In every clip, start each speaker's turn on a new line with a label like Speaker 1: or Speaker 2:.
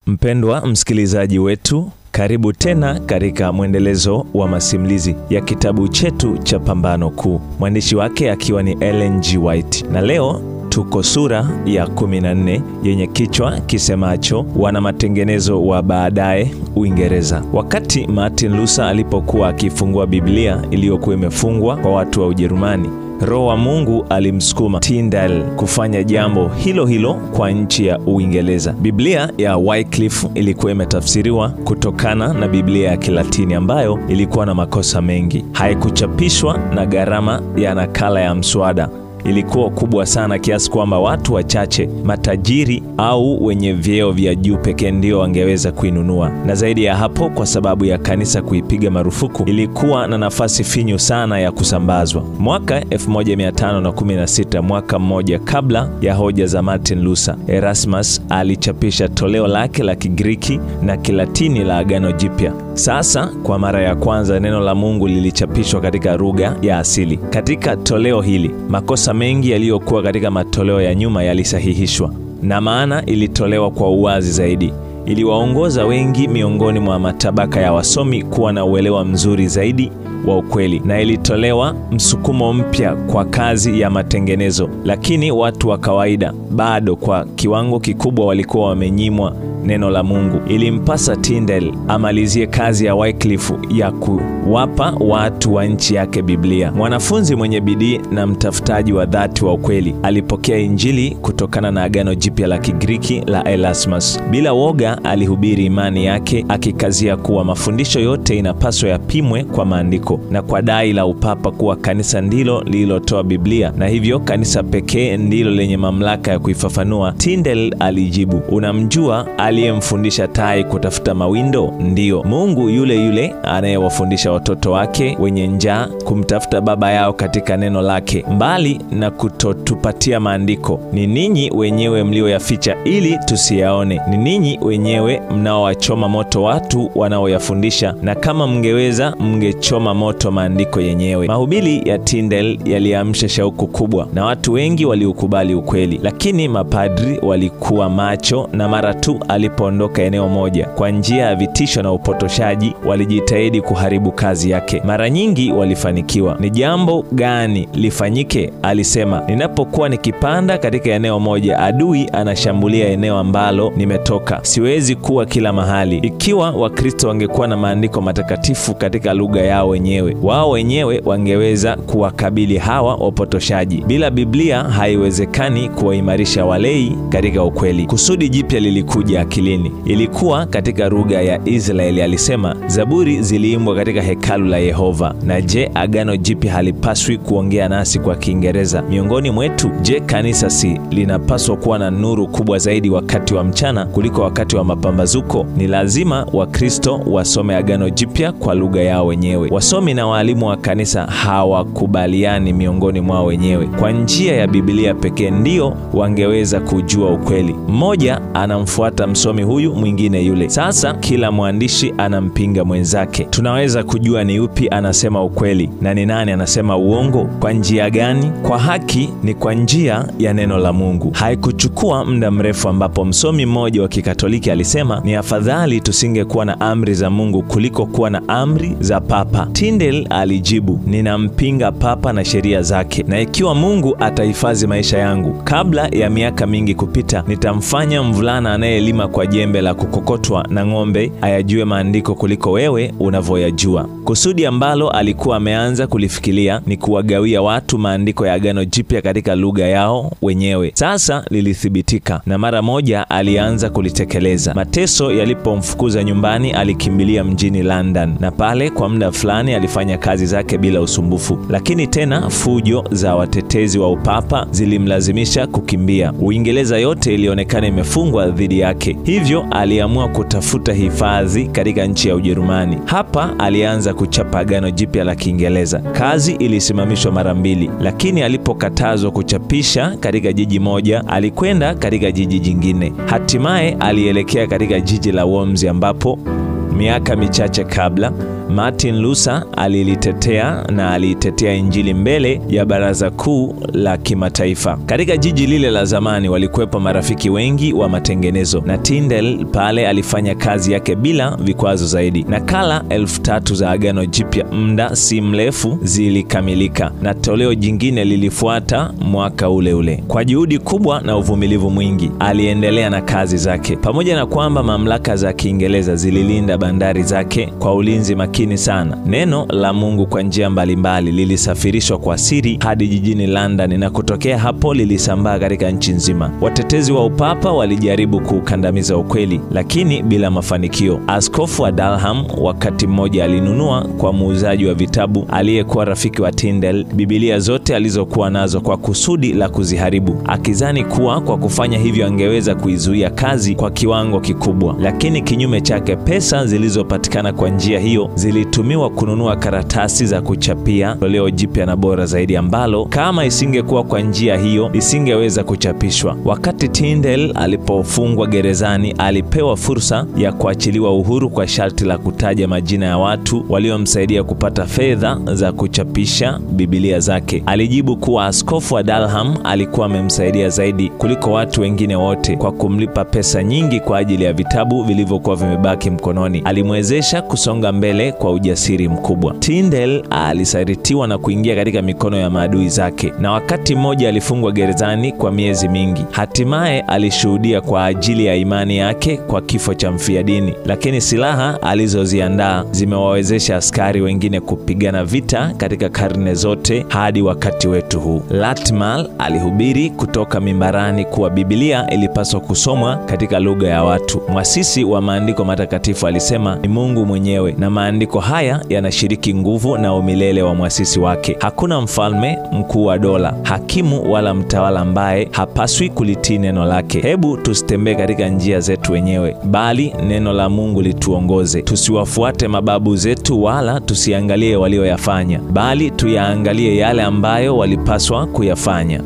Speaker 1: Mpendwa msikilizaji wetu, karibu tena katika mwendelezo wa masimulizi ya kitabu chetu cha Pambano Kuu. Mwandishi wake akiwa ni Ellen G. White. Na leo tuko sura ya 14 yenye kichwa kisemacho wana matengenezo wa baadaye Uingereza. Wakati Martin Luther alipokuwa akifungua Biblia iliyokuwa imefungwa kwa watu wa Ujerumani, Roho wa Mungu alimsukuma Tyndale kufanya jambo hilo hilo kwa nchi ya Uingereza. Biblia ya Wycliffe ilikuwa imetafsiriwa kutokana na Biblia ya Kilatini ambayo ilikuwa na makosa mengi. Haikuchapishwa na gharama ya nakala ya mswada ilikuwa kubwa sana kiasi kwamba watu wachache, matajiri au wenye vyeo vya juu pekee ndio wangeweza kuinunua. Na zaidi ya hapo, kwa sababu ya kanisa kuipiga marufuku, ilikuwa na nafasi finyu sana ya kusambazwa. Mwaka 1516, mwaka mmoja kabla ya hoja za Martin Luther, Erasmus alichapisha toleo lake la Kigiriki na Kilatini la Agano Jipya. Sasa kwa mara ya kwanza neno la Mungu lilichapishwa katika lugha ya asili. Katika toleo hili, makosa mengi yaliyokuwa katika matoleo ya nyuma yalisahihishwa, na maana ilitolewa kwa uwazi zaidi. Iliwaongoza wengi miongoni mwa matabaka ya wasomi kuwa na uelewa mzuri zaidi wa ukweli, na ilitolewa msukumo mpya kwa kazi ya matengenezo. Lakini watu wa kawaida bado kwa kiwango kikubwa walikuwa wamenyimwa neno la Mungu. Ilimpasa Tyndale amalizie kazi ya Wycliffe ya kuwapa watu wa nchi yake Biblia. Mwanafunzi mwenye bidii na mtafutaji wa dhati wa ukweli alipokea Injili kutokana na Agano Jipya la Kigiriki la Erasmus. Bila woga alihubiri imani yake, akikazia kuwa mafundisho yote inapaswa yapimwe kwa maandiko, na kwa dai la upapa kuwa kanisa ndilo lililotoa Biblia na hivyo kanisa pekee ndilo lenye mamlaka ya kuifafanua. Tyndale alijibu, unamjua aliyemfundisha tai kutafuta mawindo? Ndiyo, Mungu yule yule anayewafundisha watoto wake wenye njaa kumtafuta baba yao katika neno lake. Mbali na kutotupatia maandiko, ni ninyi wenyewe mlioyaficha ili tusiyaone. Ni ninyi wenyewe mnaowachoma moto watu wanaoyafundisha, na kama mngeweza mngechoma moto maandiko yenyewe. Mahubiri ya Tyndale yaliamsha shauku kubwa na watu wengi waliukubali ukweli, lakini mapadri walikuwa macho, na mara tu alipoondoka eneo moja kwa njia ya vitisho na upotoshaji, walijitahidi kuharibu kazi yake. Mara nyingi walifanikiwa. Ni jambo gani lifanyike? Alisema, ninapokuwa nikipanda katika eneo moja, adui anashambulia eneo ambalo nimetoka. Siwezi kuwa kila mahali. Ikiwa Wakristo wangekuwa na maandiko matakatifu katika lugha yao wenyewe, wao wenyewe wangeweza kuwakabili hawa wapotoshaji. Bila Biblia haiwezekani kuwaimarisha walei katika ukweli. Kusudi jipya lilikuja akilini. Ilikuwa katika lugha ya Israeli. Alisema, Zaburi ziliimbwa katika hekalu la Yehova. Na je, Agano Jipya halipaswi kuongea nasi kwa Kiingereza miongoni mwetu? Je, kanisa si linapaswa kuwa na nuru kubwa zaidi wakati wa mchana kuliko wakati wa mapambazuko? Ni lazima Wakristo wasome Agano Jipya kwa lugha yao wenyewe. Wasomi na walimu wa kanisa hawakubaliani miongoni mwao wenyewe. Kwa njia ya Biblia pekee ndio wangeweza kujua ukweli. Mmoja anamfuata msomi huyu, mwingine yule. Sasa kila mwandishi anampinga mwenzake. Tunaweza kujua ni upi anasema ukweli na ni nani anasema uongo. Kwa njia gani? Kwa haki ni kwa njia ya neno la Mungu. Haikuchukua muda mrefu ambapo msomi mmoja wa Kikatoliki alisema, ni afadhali tusingekuwa na amri za Mungu kuliko kuwa na amri za papa. Tyndale alijibu, ninampinga papa na sheria zake, na ikiwa Mungu atahifadhi maisha yangu, kabla ya miaka mingi kupita, nitamfanya mvulana anayelima kwa jembe la kukokotwa na ng'ombe ayajue maandiko kuliko wewe unavyoyajua. Kusudi ambalo alikuwa ameanza kulifikiria ni kuwagawia watu maandiko ya Agano Jipya katika lugha yao wenyewe. Sasa lilithibitika, na mara moja alianza kulitekeleza. Mateso yalipomfukuza nyumbani, alikimbilia mjini London, na pale kwa muda fulani alifanya kazi zake bila usumbufu. Lakini tena fujo za watetezi wa upapa zilimlazimisha kukimbia. Uingereza yote ilionekana imefungwa dhidi yake. Hivyo aliamua kutafuta hifadhi katika nchi ya Ujerumani. Hapa alianza kuchapa Agano Jipya la Kiingereza. Kazi ilisimamishwa mara mbili, lakini alipokatazwa kuchapisha katika jiji moja, alikwenda katika jiji jingine. Hatimaye alielekea katika jiji la Worms ambapo miaka michache kabla Martin Luther alilitetea na alitetea Injili mbele ya Baraza Kuu la Kimataifa. Katika jiji lile la zamani walikuwepo marafiki wengi wa matengenezo, na Tyndale pale alifanya kazi yake bila vikwazo zaidi. Nakala 3,000 za Agano Jipya muda si mrefu zilikamilika, na toleo jingine lilifuata mwaka ule ule. Kwa juhudi kubwa na uvumilivu mwingi aliendelea na kazi zake. Pamoja na kwamba mamlaka za Kiingereza zililinda bandari zake kwa ulinzi makini sana, neno la Mungu kwa njia mbalimbali lilisafirishwa kwa siri hadi jijini London, na kutokea hapo lilisambaa katika nchi nzima. Watetezi wa upapa walijaribu kukandamiza ukweli, lakini bila mafanikio. Askofu wa Durham wakati mmoja alinunua kwa muuzaji wa vitabu aliyekuwa rafiki wa Tyndale Biblia zote alizokuwa nazo kwa kusudi la kuziharibu, akizani kuwa kwa kufanya hivyo angeweza kuizuia kazi kwa kiwango kikubwa. Lakini kinyume chake, pesa zilizopatikana kwa njia hiyo zilitumiwa kununua karatasi za kuchapia toleo jipya na bora zaidi, ambalo kama isingekuwa kwa njia hiyo isingeweza kuchapishwa. Wakati Tyndale alipofungwa gerezani, alipewa fursa ya kuachiliwa uhuru kwa sharti la kutaja majina ya watu waliomsaidia kupata fedha za kuchapisha Biblia zake. Alijibu kuwa askofu wa Durham alikuwa amemsaidia zaidi kuliko watu wengine wote kwa kumlipa pesa nyingi kwa ajili ya vitabu vilivyokuwa vimebaki mkononi. Alimwezesha kusonga mbele kwa ujasiri mkubwa. Tyndale alisalitiwa na kuingia katika mikono ya maadui zake, na wakati mmoja alifungwa gerezani kwa miezi mingi. Hatimaye alishuhudia kwa ajili ya imani yake kwa kifo cha mfiadini, lakini silaha alizoziandaa zimewawezesha askari wengine kupigana vita katika karne zote hadi wakati wetu huu. Latimer alihubiri kutoka mimbarani kuwa Biblia ilipaswa kusomwa katika lugha ya watu. Mwasisi wa maandiko matakatifu alisema ni Mungu mwenyewe, na maandiko haya yanashiriki nguvu na umilele wa mwasisi wake. Hakuna mfalme, mkuu wa dola, hakimu wala mtawala ambaye hapaswi kulitii neno lake. Hebu tusitembee katika njia zetu wenyewe, bali neno la Mungu lituongoze. Tusiwafuate mababu zetu wala tusiangalie walioyafanya, bali tuyaangalie yale ambayo walipaswa kuyafanya.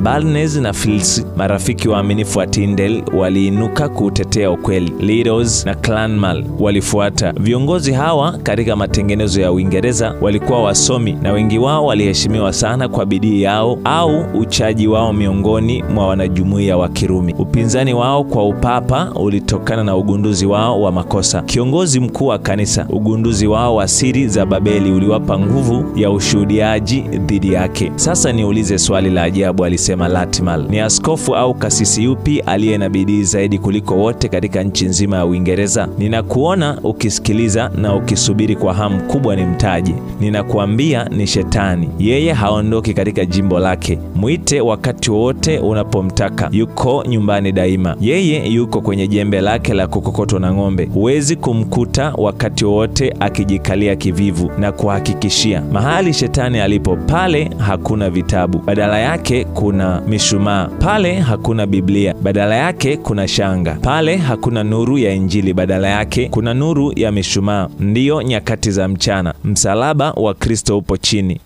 Speaker 1: Barnes na Fields, marafiki waaminifu wa Tyndale, waliinuka kutetea ukweli. Liddell na Cranmer walifuata. Viongozi hawa katika matengenezo ya Uingereza walikuwa wasomi, na wengi wao waliheshimiwa sana kwa bidii yao au uchaji wao miongoni mwa wanajumuiya wa Kirumi. Upinzani wao kwa upapa ulitokana na ugunduzi wao wa makosa. Kiongozi mkuu wa kanisa, ugunduzi wao wa siri za Babeli uliwapa nguvu ya ushuhudiaji dhidi yake. Sasa niulize swali la ajabu, alisema Latimer. Ni askofu au kasisi yupi aliye na bidii zaidi kuliko wote katika nchi nzima ya Uingereza? Ninakuona ukisikiliza na ukisubiri kwa hamu kubwa ni mtaji. Ninakuambia ni Shetani. Yeye haondoki katika jimbo lake. Muite wakati wote unapomtaka. Yuko nyumbani daima. Yeye yuko kwenye jembe lake la kukokotwa na ng'ombe. Huwezi kumkuta wakati wote akijikalia kivivu, na kuhakikishia mahali Shetani alipo, pale hakuna vitabu. Badala yake kuna mishumaa. Pale hakuna Biblia, badala yake kuna shanga. Pale hakuna nuru ya Injili, badala yake kuna nuru ya mishumaa. Ndiyo nyakati za mchana. Msalaba wa Kristo upo chini.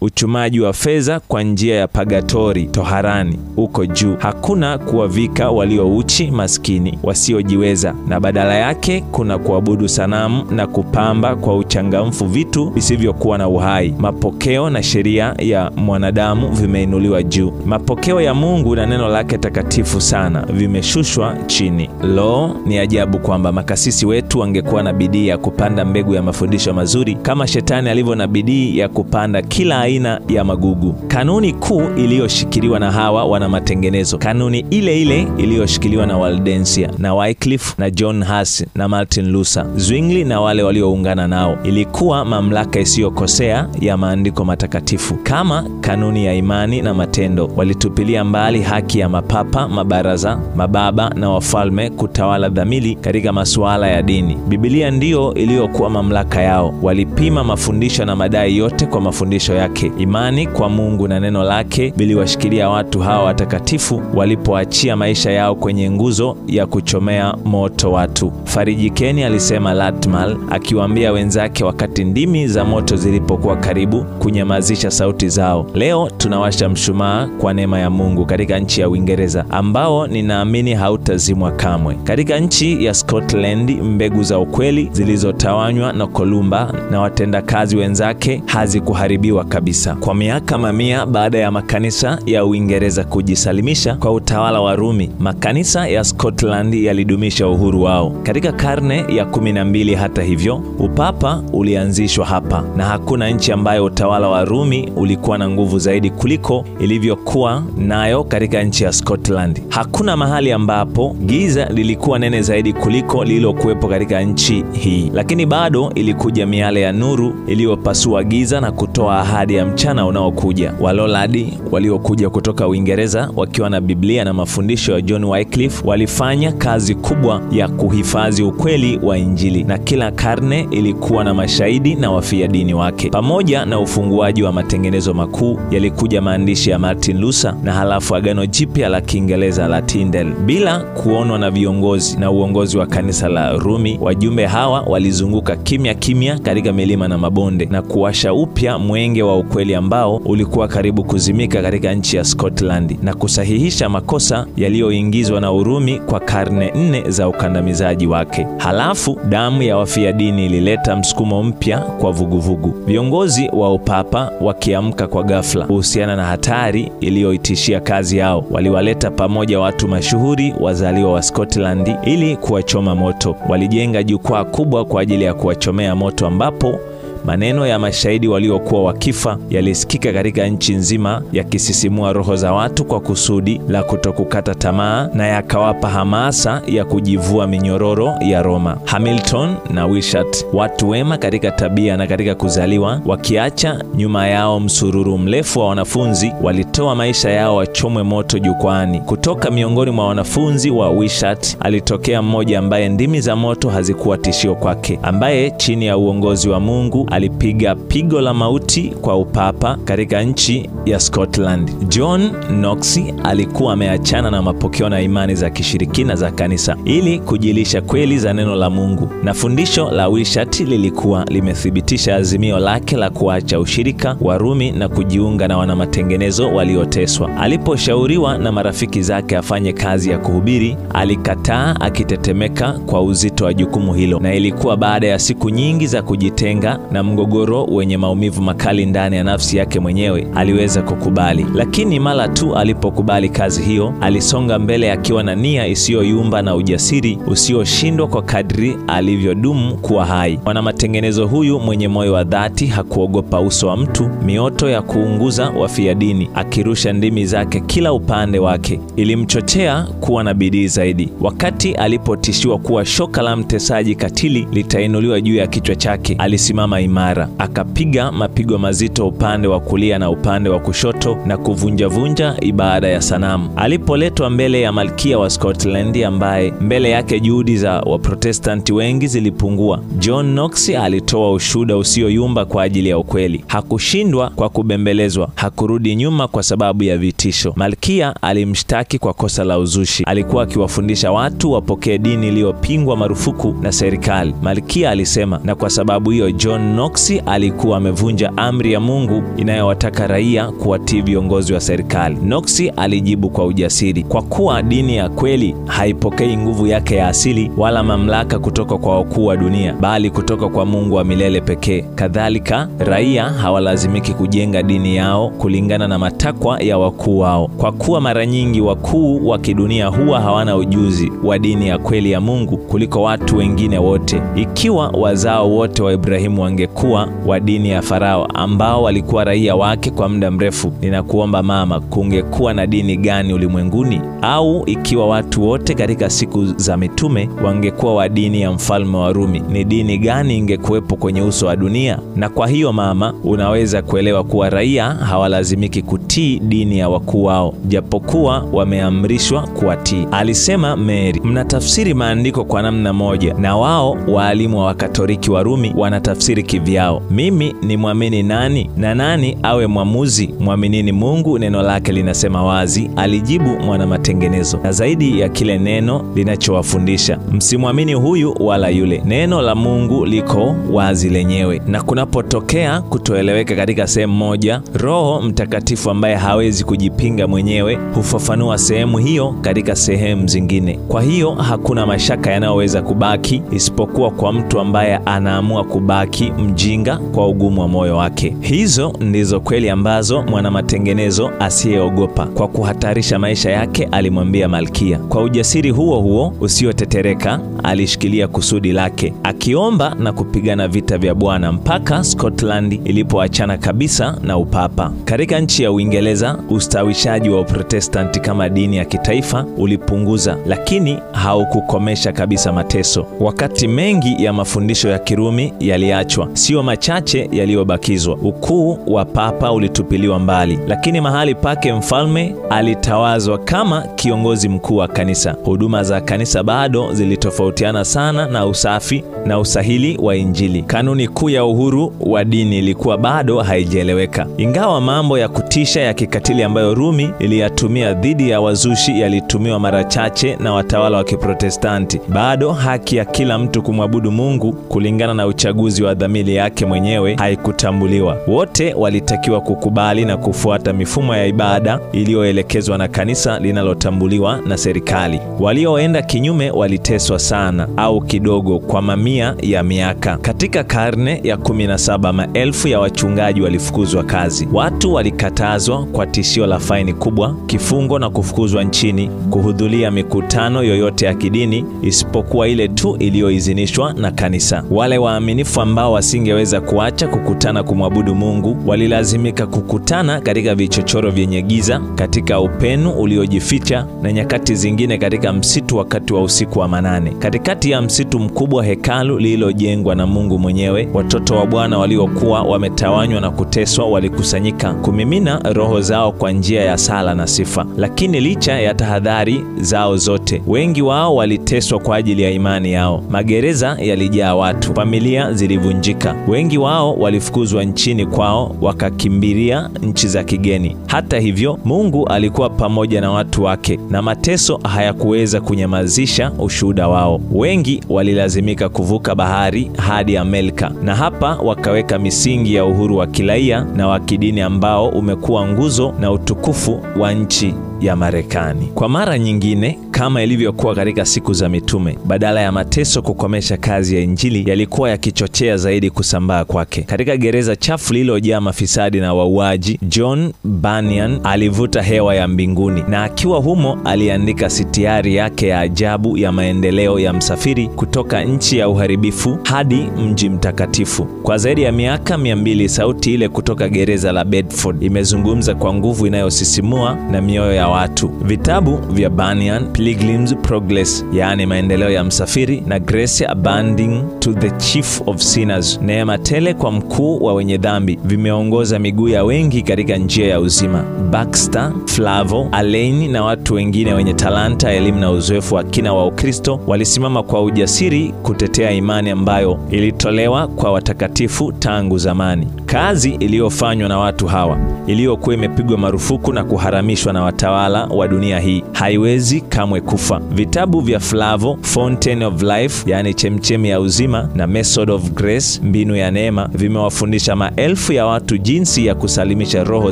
Speaker 1: Uchumaji wa fedha kwa njia ya pagatori, toharani, uko juu. Hakuna kuwavika walio uchi maskini wasiojiweza, na badala yake kuna kuabudu sanamu na kupamba kwa uchangamfu vitu visivyokuwa na uhai. Mapokeo na sheria ya mwanadamu vimeinuliwa juu. Mapokeo ya Mungu na neno lake takatifu sana vimeshushwa chini. Lo, ni ajabu kwamba makasisi wetu wangekuwa na bidii ya kupanda mbegu ya mafundisho mazuri kama Shetani alivyo na bidii ya kupanda kila aina ya magugu. Kanuni kuu iliyoshikiliwa na hawa wana matengenezo, kanuni ile ile iliyoshikiliwa na Waldensia na Wycliffe na John Huss na Martin Luther, Zwingli na wale walioungana nao, ilikuwa mamlaka isiyokosea ya maandiko matakatifu. Kama kanuni ya imani na matendo, walitupilia mbali haki ya mapapa, mabaraza, mababa na wafalme kutawala dhamili katika masuala ya dini. Biblia ndiyo iliyokuwa mamlaka yao. Walipima mafundisho na madai yote kwa mafundisho yake. Imani kwa Mungu na neno lake viliwashikilia watu hawa watakatifu walipoachia maisha yao kwenye nguzo ya kuchomea moto watu. Farijikeni, alisema Latmal, akiwaambia wenzake wakati ndimi za moto zilipokuwa karibu kunyamazisha sauti zao. Leo tunawasha mshumaa kwa neema ya Mungu katika nchi ya Uingereza, ambao ninaamini hautazimwa kamwe. Katika nchi ya Scotland, mbegu za ukweli zilizotawanywa na Kolumba na watendakazi wenzake hazikuharibiwa kabisa. Kwa miaka mamia baada ya makanisa ya Uingereza kujisalimisha kwa utawala wa Rumi, makanisa ya Scotland yalidumisha uhuru wao. Katika karne ya 12 hata hivyo, upapa ulianzishwa hapa, na hakuna nchi ambayo utawala wa Rumi ulikuwa na nguvu zaidi kuliko ilivyokuwa nayo katika nchi ya Scotland. Hakuna mahali ambapo giza lilikuwa nene zaidi kuliko lililokuwepo katika nchi hii. Lakini bado ilikuja miale ya nuru iliyopasua giza na kutoa ahadi ya mchana unaokuja. Waloladi waliokuja kutoka Uingereza wakiwa na Biblia na mafundisho ya John Wycliffe walifanya kazi kubwa ya kuhifadhi ukweli wa Injili, na kila karne ilikuwa na mashahidi na wafia dini wake. Pamoja na ufunguaji wa matengenezo makuu, yalikuja maandishi ya Martin Luther na halafu Agano Jipya la Kiingereza la Tyndale. Bila kuonwa na viongozi na uongozi wa kanisa la Rumi, wajumbe hawa walizunguka kimya kimya katika milima na mabonde na kuwasha upya mwenge wa ukweli ambao ulikuwa karibu kuzimika katika nchi ya Scotland, na kusahihisha makosa yaliyoingizwa na Urumi kwa karne 4 za ukandamizaji wake. Halafu damu ya wafia dini ilileta msukumo mpya kwa vuguvugu. Viongozi wa upapa wakiamka kwa ghafla kuhusiana na hatari iliyoitishia kazi yao, waliwaleta pamoja watu mashuhuri wazaliwa wa Scotland ili kuwachoma moto. Walijenga jukwaa kubwa kwa ajili ya kuwachomea moto, ambapo maneno ya mashahidi waliokuwa wakifa yalisikika katika nchi nzima, yakisisimua roho za watu kwa kusudi la kutokukata tamaa, na yakawapa hamasa ya kujivua minyororo ya Roma. Hamilton na Wishart, watu wema katika tabia na katika kuzaliwa, wakiacha nyuma yao msururu mrefu wa wanafunzi, walitoa maisha yao wachomwe moto jukwaani. Kutoka miongoni mwa wanafunzi wa Wishart alitokea mmoja ambaye ndimi za moto hazikuwa tishio kwake, ambaye chini ya uongozi wa Mungu alipiga pigo la mauti kwa upapa katika nchi ya Scotland. John Knox alikuwa ameachana na mapokeo na imani za kishirikina za kanisa ili kujilisha kweli za neno la Mungu, na fundisho la Wishart lilikuwa limethibitisha azimio lake la kuacha ushirika wa Rumi na kujiunga na wanamatengenezo walioteswa. Aliposhauriwa na marafiki zake afanye kazi ya kuhubiri, alikataa akitetemeka kwa uzito wa jukumu hilo, na ilikuwa baada ya siku nyingi za kujitenga na mgogoro wenye maumivu makali ndani ya nafsi yake mwenyewe aliweza kukubali. Lakini mara tu alipokubali kazi hiyo, alisonga mbele akiwa na nia isiyoyumba na ujasiri usioshindwa kwa kadri alivyodumu kuwa hai. Mwanamatengenezo huyu mwenye moyo wa dhati hakuogopa uso wa mtu, mioto ya kuunguza wafia dini, akirusha ndimi zake kila upande wake. Ilimchochea kuwa na bidii zaidi. Wakati alipotishiwa kuwa shoka la mtesaji katili litainuliwa juu ya kichwa chake, alisimama imara, akapiga mapigo mazito upande wa kulia na upande wa kushoto na kuvunja ibada ya sanamu. Alipoletwa mbele ya malkia wa Scotland, ambaye mbele yake juhudi za Waprotestanti wengi zilipungua, John Knox alitoa ushuhuda usioyumba kwa ajili ya ukweli. Hakushindwa kwa kubembelezwa, hakurudi nyuma kwa sababu ya vitisho. Malkia alimshtaki kwa kosa la uzushi. Alikuwa akiwafundisha watu wapokee dini iliyopingwa marufuku na serikali. Malkia alisema, na kwa sababu hiyo John Knox alikuwa amevunja amri ya Mungu inayowataka raia kuwatii viongozi wa serikali. Knox alijibu kwa ujasiri, kwa kuwa dini ya kweli haipokei nguvu yake ya asili wala mamlaka kutoka kwa wakuu wa dunia, bali kutoka kwa Mungu wa milele pekee. Kadhalika, raia hawalazimiki kujenga dini yao kulingana na matakwa ya wakuu wao, kwa kuwa mara nyingi wakuu wa kidunia huwa hawana ujuzi wa dini ya kweli ya Mungu kuliko watu wengine wote. Ikiwa wazao wote wa Ibrahimu wangekuwa wa dini ya Farao, ambao walikuwa raia wake kwa muda mrefu, ninakuomba mama, kungekuwa na dini gani ulimwenguni? Au ikiwa watu wote katika siku za mitume wangekuwa wa dini ya mfalme wa Rumi, ni dini gani ingekuwepo kwenye uso uso wa dunia. Na kwa hiyo mama, unaweza kuelewa kuwa raia hawalazimiki kutii dini ya wakuu wao, japokuwa wameamrishwa kuwatii. Alisema Mary, mnatafsiri maandiko kwa namna moja, na wao waalimu wa Wakatoliki wa Rumi wanatafsiri kivyao. Mimi ni muamini nani, na nani awe mwamuzi? Mwaminini Mungu, neno lake linasema wazi, alijibu mwanamatengenezo. Na zaidi ya kile neno linachowafundisha, msimwamini huyu wala yule. Neno la Mungu liko wazi lenyewe, na kunapotokea kutoeleweka katika sehemu moja, Roho Mtakatifu ambaye hawezi kujipinga mwenyewe hufafanua sehemu hiyo katika sehemu zingine. Kwa hiyo hakuna mashaka yanayoweza kubaki, isipokuwa kwa mtu ambaye anaamua kubaki mjinga kwa ugumu wa moyo wake. Hizo ndizo kweli ambazo mwanamatengenezo asiyeogopa kwa kuhatarisha maisha yake alimwambia Malkia. Kwa ujasiri huo huo usiotetereka, alishikilia kusudi lake, akiomba na kupigana vita vya Bwana mpaka Scotland ilipoachana kabisa na upapa. Katika nchi ya Uingereza, ustawishaji wa Uprotestanti kama dini ya kitaifa ulipunguza, lakini haukukomesha kabisa mateso. Wakati mengi ya mafundisho ya Kirumi yaliachwa, sio machache yaliyobakizwa. Ukuu wa papa ulitupiliwa mbali, lakini mahali pake mfalme alitawazwa kama kiongozi mkuu wa kanisa. Huduma za kanisa bado zilitofautiana sana na usafi na usahili wa Injili. Kanuni kuu ya uhuru wa dini ilikuwa bado haijaeleweka. Ingawa mambo ya kutisha ya kikatili ambayo Rumi iliyatumia dhidi ya wazushi yalitumiwa mara chache na watawala wa Kiprotestanti, bado haki ya kila mtu kumwabudu Mungu kulingana na uchaguzi wa dhamiri yake mwenyewe haikutambuliwa. Wote walitakiwa kukubali na kufuata mifumo ya ibada iliyoelekezwa na kanisa linalotambuliwa na serikali. Walioenda kinyume waliteswa sana au kidogo kwa mamia ya miaka. Katika karne ya 17, maelfu ya wachungaji walifukuzwa kazi. Watu walikatazwa kwa tishio la faini kubwa, kifungo na kufukuzwa nchini kuhudhuria mikutano yoyote ya kidini isipokuwa ile tu iliyoidhinishwa na kanisa. Wale waaminifu ambao wasingeweza kuacha kukutana kumwabudu Mungu walilazimika kukutana katika vichochoro vyenye giza, katika upenu uliojificha, na nyakati zingine katika msitu wakati wa usiku wa manane. Katikati ya msitu mkubwa, hekalu lililojengwa na Mungu mwenyewe, watoto wa Bwana waliokuwa wametawanywa na kuteswa walikusanyika kumimina roho zao kwa njia ya sala na sifa. Lakini licha ya tahadhari zao zote, wengi wao waliteswa kwa ajili ya imani yao. Magereza yalijaa watu, familia zilivunjika, wengi wao walifukuzwa nchini kwao wakakimbilia nchi za kigeni. Hata hivyo, Mungu alikuwa pamoja na watu wake, na mateso hayakuweza kunyamazisha ushuhuda wao. Wengi walilazimika kuvuka bahari hadi Amerika, na hapa wakaweka misingi ya uhuru wa kiraia na wa kidini ambao umekuwa nguzo na utukufu wa nchi ya Marekani. Kwa mara nyingine, kama ilivyokuwa katika siku za mitume, badala ya mateso kukomesha kazi ya Injili, yalikuwa yakichochea zaidi kusambaa kwake. Katika gereza chafu lililojaa mafisadi na wauaji, John Bunyan alivuta hewa ya mbinguni, na akiwa humo aliandika sitiari yake ya ajabu ya maendeleo ya msafiri kutoka nchi ya uharibifu hadi mji mtakatifu. Kwa zaidi ya miaka 200, sauti ile kutoka gereza la Bedford imezungumza kwa nguvu inayosisimua na mioyo ya watu. Vitabu vya Bunyan, Pilgrim's Progress, yaani maendeleo ya msafiri, na Grace Abounding to the Chief of Sinners, neema tele kwa mkuu wa wenye dhambi, vimeongoza miguu ya wengi katika njia ya uzima. Baxter, Flavel, Alain na watu wengine wenye talanta, elimu na uzoefu wa kina wa Ukristo walisimama kwa ujasiri kutetea imani ambayo ilitolewa kwa watakatifu tangu zamani. Kazi iliyofanywa na watu hawa, iliyokuwa imepigwa marufuku na kuharamishwa na watawala wa dunia hii, haiwezi kamwe kufa. Vitabu vya Flavel, Fountain of Life, yani chemchemi ya uzima, na Method of Grace, mbinu ya neema, vimewafundisha maelfu ya watu jinsi ya kusalimisha roho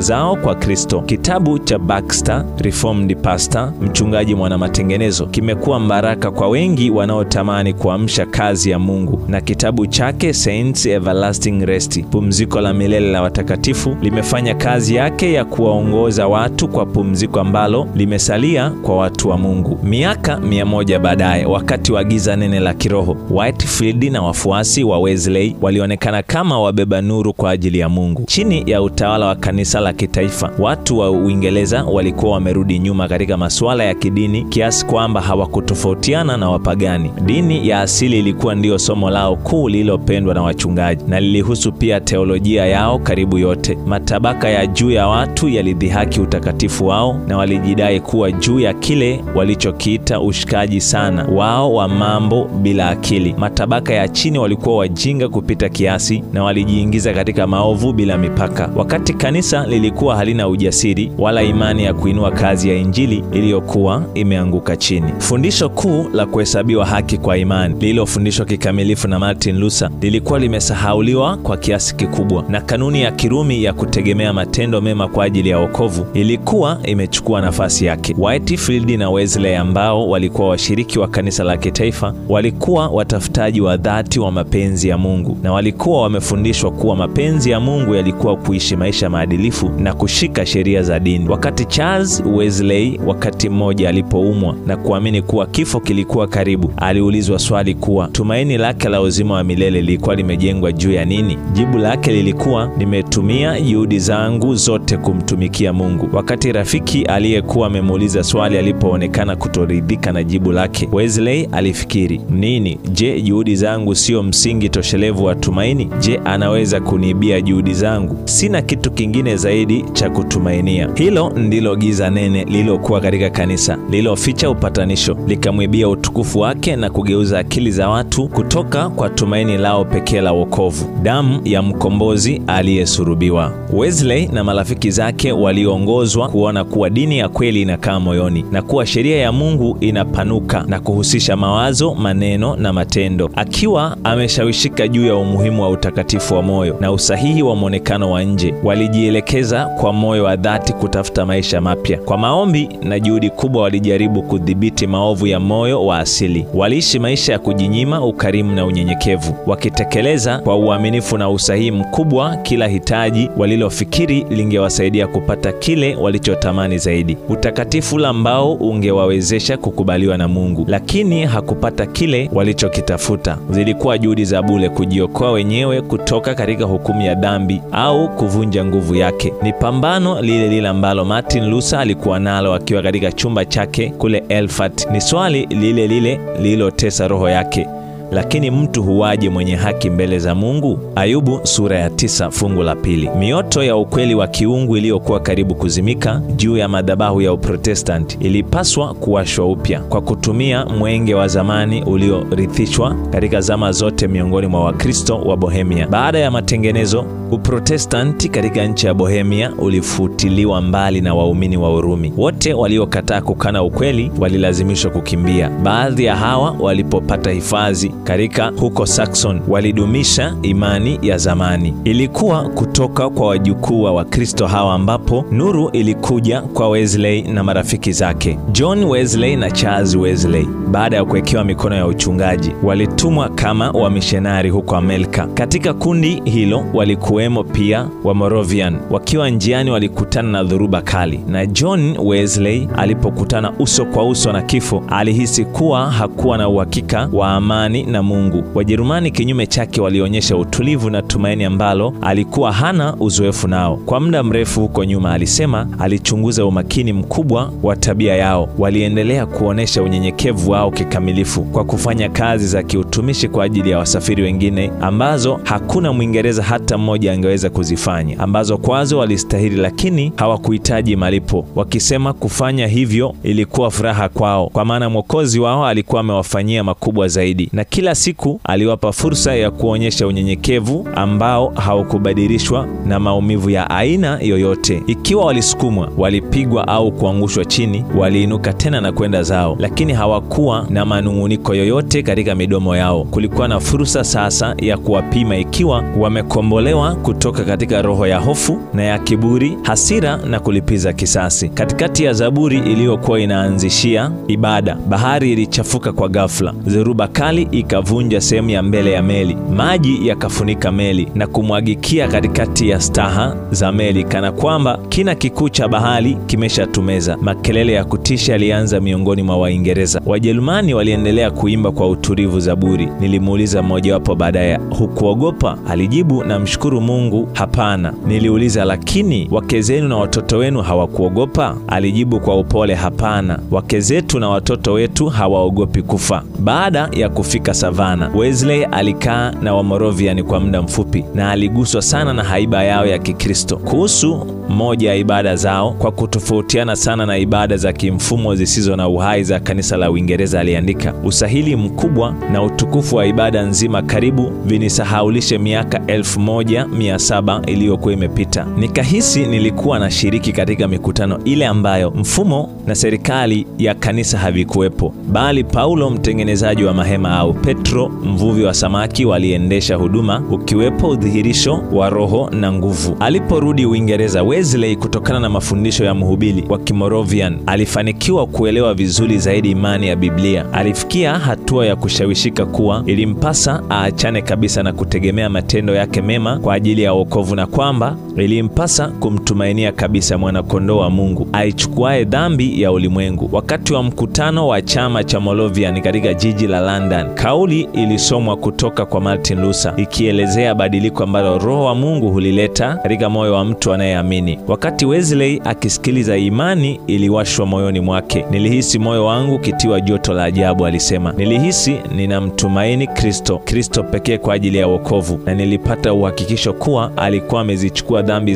Speaker 1: zao kwa Kristo. Kitabu cha Baxter, Reformed Pastor, mchungaji mwana matengenezo, kimekuwa mbaraka kwa wengi wanaotamani kuamsha kazi ya Mungu, na kitabu chake Saints Everlasting Rest, pumziko la milele la watakatifu, limefanya kazi yake ya kuwaongoza watu kwa pumziko ambalo limesalia kwa watu wa Mungu. Mungu. Miaka 100 baadaye, wakati wa giza nene la kiroho, Whitefield na wafuasi wa Wesley walionekana kama wabeba nuru kwa ajili ya Mungu. Chini ya utawala wa kanisa la kitaifa, watu wa Uingereza walikuwa wamerudi nyuma katika masuala ya kidini kiasi kwamba hawakutofautiana na wapagani. Dini ya asili ilikuwa ndio somo lao kuu lililopendwa na wachungaji, na lilihusu pia teolojia yao karibu yote. Matabaka ya juu ya watu yalidhihaki utakatifu wao na walijidai kuwa juu ya kile walichokiita ushikaji sana wao wa mambo bila akili. Matabaka ya chini walikuwa wajinga kupita kiasi na walijiingiza katika maovu bila mipaka. Wakati kanisa lilikuwa halina ujasiri wala imani ya kuinua kazi ya Injili iliyokuwa imeanguka chini. Fundisho kuu la kuhesabiwa haki kwa imani lililofundishwa kikamilifu na Martin Luther lilikuwa limesahauliwa kwa kiasi kikubwa, na kanuni ya Kirumi ya kutegemea matendo mema kwa ajili ya wokovu ilikuwa imechukua nafasi yake. Whitefield na Wesley, ambao walikuwa washiriki wa kanisa la kitaifa, walikuwa watafutaji wa dhati wa mapenzi ya Mungu, na walikuwa wamefundishwa kuwa mapenzi ya Mungu yalikuwa kuishi maisha maadilifu na kushika sheria za dini. Wakati Charles Wesley wakati mmoja alipoumwa na kuamini kuwa kifo kilikuwa karibu, aliulizwa swali kuwa tumaini lake la uzima wa milele lilikuwa limejengwa juu ya nini? Jibu lake lilikuwa, nimetumia juhudi zangu zote kumtumikia Mungu. Wakati rafiki aliyekuwa amemuuliza swali alipoonekana kutoridhika na jibu lake, Wesley alifikiri, nini? Je, juhudi zangu sio msingi toshelevu wa tumaini? Je, anaweza kuniibia juhudi zangu? Sina kitu kingine zaidi cha kutumainia. Hilo ndilo giza nene lililokuwa katika kanisa, lililoficha upatanisho, likamwibia utukufu wake na kugeuza akili za watu kutoka kwa tumaini lao pekee la wokovu, damu ya mkombozi aliyesurubiwa. Wesley na marafiki zake waliongozwa kuona kuwa dini ya kweli inakaa moyoni na kuwa sheria ya Mungu inapanuka na kuhusisha mawazo, maneno na matendo. Akiwa ameshawishika juu ya umuhimu wa utakatifu wa moyo na usahihi wa mwonekano wa nje, walijielekeza kwa moyo wa dhati kutafuta maisha mapya. Kwa maombi na juhudi kubwa walijaribu kudhibiti maovu ya moyo wa asili. Waliishi maisha ya kujinyima, ukarimu na unyenyekevu, wakitekeleza kwa uaminifu na usahihi mkubwa kila hitaji walilofikiri lingewasaidia kupata kile walichotamani zaidi, utakatifu ambao ungewawezesha kukubaliwa na Mungu. Lakini hakupata kile walichokitafuta. Zilikuwa juhudi za bure kujiokoa wenyewe kutoka katika hukumu ya dhambi au kuvunja nguvu yake. Ni pambano lile lile ambalo Martin Luther alikuwa nalo akiwa katika chumba chake kule Erfurt. Ni swali lile lile lililotesa roho yake. Lakini mtu huwaje mwenye haki mbele za Mungu? Ayubu sura ya 9 fungu la 2. Mioto ya ukweli wa kiungu iliyokuwa karibu kuzimika juu ya madhabahu ya Uprotestanti ilipaswa kuwashwa upya kwa kutumia mwenge wa zamani uliorithishwa katika zama zote miongoni mwa Wakristo wa Bohemia. Baada ya matengenezo, Uprotestanti katika nchi ya Bohemia ulifutiliwa mbali na waumini wa Urumi. Wote waliokataa kukana ukweli walilazimishwa kukimbia. Baadhi ya hawa walipopata hifadhi katika huko Saxon walidumisha imani ya zamani. Ilikuwa kutoka kwa wajukuu wa Wakristo hawa ambapo nuru ilikuja kwa Wesley na marafiki zake. John Wesley na Charles Wesley, baada ya kuwekewa mikono ya uchungaji, walitumwa kama wamishonari huko Amerika. Katika kundi hilo walikuwemo pia wa Moravian. Wakiwa njiani walikutana na dhoruba kali, na John Wesley alipokutana uso kwa uso na kifo, alihisi kuwa hakuwa na uhakika wa amani na Mungu. Wajerumani kinyume chake walionyesha utulivu na tumaini ambalo alikuwa hana uzoefu nao. Kwa muda mrefu huko nyuma, alisema, alichunguza umakini mkubwa wa tabia yao. Waliendelea kuonesha unyenyekevu wao kikamilifu kwa kufanya kazi za kiutumishi kwa ajili ya wasafiri wengine ambazo hakuna Mwingereza hata mmoja angeweza kuzifanya, ambazo kwazo walistahili lakini hawakuhitaji malipo, wakisema kufanya hivyo ilikuwa furaha kwao, kwa maana Mwokozi wao alikuwa amewafanyia makubwa zaidi. Na kila siku aliwapa fursa ya kuonyesha unyenyekevu ambao haukubadilishwa na maumivu ya aina yoyote. Ikiwa walisukumwa, walipigwa au kuangushwa chini, waliinuka tena na kwenda zao, lakini hawakuwa na manunguniko yoyote katika midomo yao. Kulikuwa na fursa sasa ya kuwapima ikiwa wamekombolewa kutoka katika roho ya hofu na ya kiburi, hasira na kulipiza kisasi. Katikati ya zaburi iliyokuwa inaanzishia ibada, bahari ilichafuka kwa ghafla. Dhoruba kali ikavunja sehemu ya mbele ya meli. Maji yakafunika meli na kumwagikia katikati ya staha za meli, kana kwamba kina kikuu cha bahari kimeshatumeza. Makelele ya kutisha yalianza miongoni mwa Waingereza. Wajerumani waliendelea kuimba kwa utulivu zaburi. Nilimuuliza mmoja wapo baadaye, hukuogopa? Alijibu, namshukuru Mungu, hapana. Niliuliza, lakini wake zenu na watoto wenu hawakuogopa? Alijibu kwa upole, hapana, wake zetu na watoto wetu hawaogopi kufa. Baada ya kufika Savana, Wesley alikaa na Wamoravian kwa muda mfupi na aliguswa sana na haiba yao ya Kikristo. Kuhusu moja ya ibada zao, kwa kutofautiana sana na ibada za kimfumo zisizo na uhai za kanisa la Uingereza, aliandika, usahili mkubwa na utukufu wa ibada nzima karibu vinisahaulishe miaka 1700 iliyokuwa imepita. Nikahisi nilikuwa na shiriki katika mikutano ile ambayo mfumo na serikali ya kanisa havikuwepo, bali Paulo mtengenezaji wa mahema au Petro mvuvi wa samaki waliendesha huduma, ukiwepo udhihirisho wa roho na nguvu. Aliporudi Uingereza, Wesley, kutokana na mafundisho ya mhubiri wa Kimoravian, alifanikiwa kuelewa vizuri zaidi imani ya Biblia. Alifikia hatua ya kushawishika kuwa ilimpasa aachane kabisa na kutegemea matendo yake mema kwa ajili ya wokovu, na kwamba ilimpasa kumtumainia kabisa mwana-kondoo wa Mungu aichukuaye dhambi ya ulimwengu. Wakati wa mkutano wa chama cha Moravian katika jiji la London, kauli ilisomwa kutoka kwa Martin Luther ikielezea badiliko ambalo Roho wa Mungu hulileta katika moyo wa mtu anayeamini. Wakati Wesley akisikiliza, imani iliwashwa moyoni mwake. Nilihisi moyo wangu kitiwa joto la ajabu, alisema. Nilihisi ninamtumaini Kristo pekee kwa ajili ya wokovu, na nilipata uhakikisho kuwa alikuwa amezichukua dhambi